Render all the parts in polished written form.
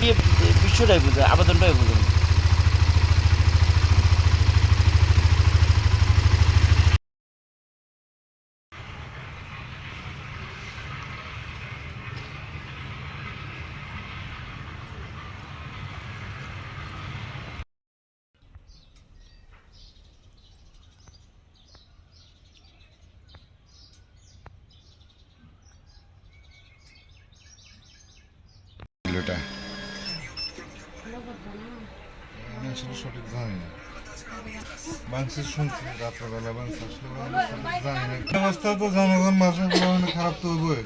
কি বিষয়টাই বুঝে আবেদনটাই বুঝুন। এটা আমি আসলে সঠিক জানি না। বাংসে শুনছি রাত্রেবেলা বাংসে আসলে সঠিক জানি না। অবস্থা তো জনগণ মানুষের খারাপ তো হইবই।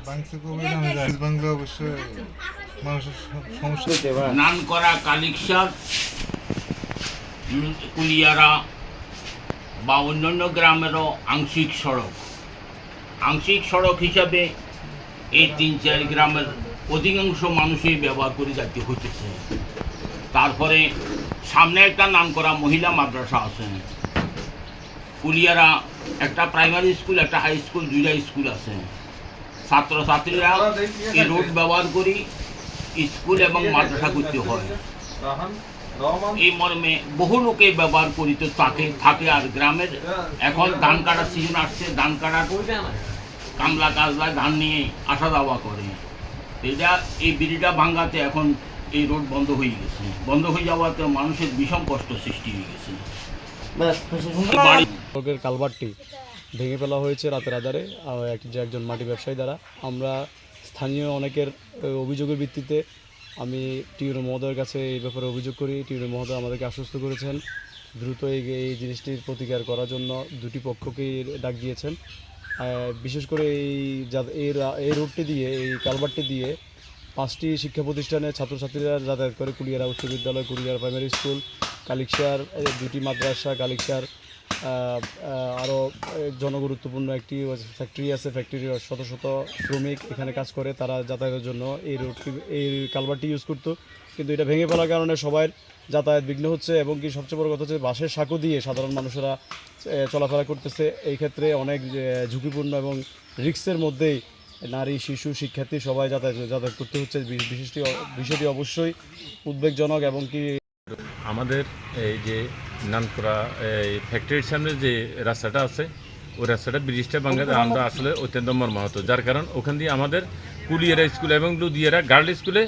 বাংসে কবে জানি যায় বাংলা অবশ্যই মানুষের সমস্যা। নানকরা কালিকসার কুলিয়ারা বা অন্যান্য গ্রামেরও আংশিক সড়ক হিসাবে এই ৩-৪ গ্রামের অধিকাংশ মানুষই ব্যবহার করে যাতে হইতেছে। তারপরে সামনে একটা নামকরা মহিলা মাদ্রাসা আছে, কুলিয়ারা একটা প্রাইমারি স্কুল, একটা হাই স্কুল, 2টা স্কুল আছে। ছাত্রছাত্রীরা এই রোড ব্যবহার করি স্কুল এবং মাদ্রাসা করতে হয়। এই মর্মে বহু লোকে ব্যবহার করিতে থাকে। আর গ্রামের এখন ধান কাটার সিজন আসছে, ধান কাটার কামলা কাজলা ধান নিয়ে আসা যাওয়া করে। এটা এই বিড়িটা ভাঙ্গাতে এখন এই রোড বন্ধ হয়ে গেছে। বন্ধ হয়ে যাওয়াতে মানুষের ভীষণ কষ্ট সৃষ্টি হয়ে গেছে। সড়কের কালভার্টটি ভেঙে ফেলা হয়েছে রাতের আধারে একজন মাটি ব্যবসায়ী দ্বারা। আমরা স্থানীয় অনেকের অভিযোগের ভিত্তিতে আমি টিউনো মহোদয়ের কাছে এই ব্যাপারে অভিযোগ করি। টিউনো মহোদয় আমাদেরকে আশ্বস্ত করেছেন দ্রুত এই জিনিসটির প্রতিকার করার জন্য দুটি পক্ষকেই ডাক দিয়েছেন। বিশেষ করে এই রোডটি দিয়ে, এই কালভার্টটি দিয়ে 5টি শিক্ষা প্রতিষ্ঠানের ছাত্রছাত্রীরা যাতায়াত করে। কুলিয়ারা উচ্চ বিদ্যালয়, কুলিয়ারা প্রাইমারি স্কুল, কালিকসার 2টি মাদ্রাসা, কালিকসার আরও জনগুরুত্বপূর্ণ একটি ফ্যাক্টরি আছে। ফ্যাক্টরির শত শত শ্রমিক এখানে কাজ করে, তারা যাতায়াতের জন্য এই কালভার্টটি ইউজ করতো। কিন্তু এটা ভেঙে ফেলার কারণে সবার যাতায়াত বিঘ্ন হচ্ছে এবং কি সবচেয়ে বড় কথা হচ্ছে বাঁশের সাঁকো দিয়ে সাধারণ মানুষেরা চলাফেরা করতেছে। এই ক্ষেত্রে অনেক ঝুঁকিপূর্ণ এবং রিস্কের মধ্যেই নারী, শিশু, শিক্ষার্থী সবাই যাতায়াত করতে হচ্ছে। বিষয়টি অবশ্যই উদ্বেগজনক এবং কি আমাদের এই যে নানকরা এই ফ্যাক্টরির সামনে যে রাস্তাটা আছে, ওই রাস্তাটা ব্রিজটা ভাঙাতে আমরা আসলে অত্যন্ত মর্মাহত। যার কারণ ওখান দিয়ে আমাদের কুলিয়ারা স্কুল এবং লুদিয়ারা গার্লস স্কুলে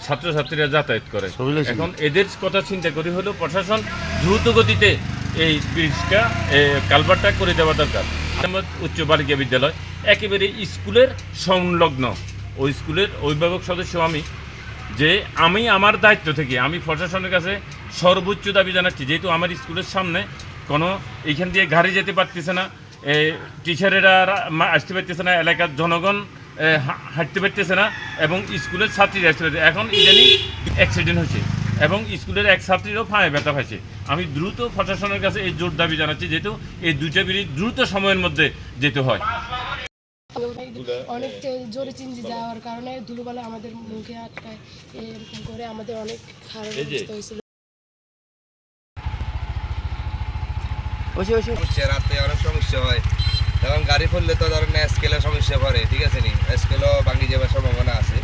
ছাত্রছাত্রীরা যাতায়াত করে। এখন এদের কথা চিন্তা করি হলো প্রশাসন দ্রুত গতিতে এই ব্রিজটা কালভার্টটা করে দেওয়া দরকার। উচ্চ বালিকা বিদ্যালয় একেবারে স্কুলের সংলগ্ন, ওই স্কুলের অভিভাবক সদস্য আমি আমার দায়িত্ব থেকে আমি প্রশাসনের কাছে সর্বোচ্চ দাবি জানাচ্ছি, যেহেতু আমার স্কুলের সামনে কোনো এইখান দিয়ে গাড়ি যেতে পারতেছে না, টিচারেরা আসতে পারতেছে না, এলাকার জনগণ হাঁটতে পারতেছে না এবং স্কুলের ছাত্রীরা আসতে পারছে। এখন ইদানিং অ্যাক্সিডেন্ট হয়েছে এবং স্কুলের এক ছাত্রীরও পায়ে ব্যথা পাইছে। আমি দ্রুত প্রশাসনের কাছে এই জোর দাবি জানাচ্ছি, যেহেতু এই দুইটা ব্রিজ দ্রুত সময়ের মধ্যে যেতে হয়। অনেক জোরে চিনজি যাওয়ার কারণে ধুলোবালা আমাদের মুখে আটকায়, এরকম করে আমাদের অনেক খারাপ অবস্থা হয়েছিল। রাতে অনেক সমস্যা হয়, যেমন গাড়ি ফুললে তো ধরেন স্কেলের সমস্যা পড়ে, ঠিক আছে নি, স্কেলও ভাঙি যাওয়ার সম্ভাবনা আছে।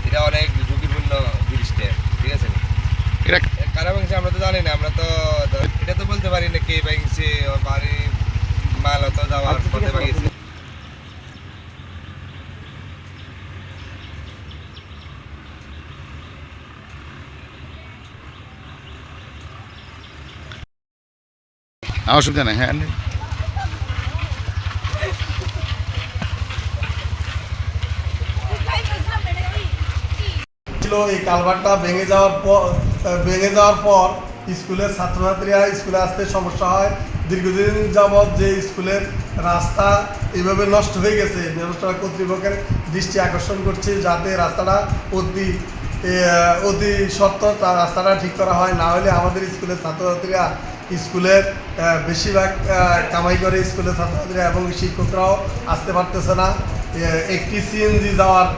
এটা অনেক ঝুঁকিপূর্ণ জিনিসটা, ঠিক আছে নি। কারা ভাঙছে আমরা তো জানি না, আমরা তো এটা তো বলতে পারি না কে ভাঙছে, বাড়ি মাল হতো যাওয়ার পথে ভাঙিছে। অসুবিধা নেই। হ্যাঁ, এই কালভার্টটা ভেঙে যাওয়ার পর স্কুলের ছাত্রছাত্রীরা স্কুলে আসতে সমস্যা হয়। দীর্ঘদিন যাবৎ যে স্কুলের রাস্তা এইভাবে নষ্ট হয়ে গেছে, ব্যবস্থা কর্তৃপক্ষের দৃষ্টি আকর্ষণ করছে যাতে রাস্তাটা অতি সত্ত্বর রাস্তাটা ঠিক করা হয়। না হলে আমাদের স্কুলের ছাত্রছাত্রীরা স্কুলের বেশিরভাগ কামাই করে স্কুলের ছাত্রছাত্রীরা এবং শিক্ষকরাও আসতে পারতেছে না। একটি সিএনজি যাওয়ার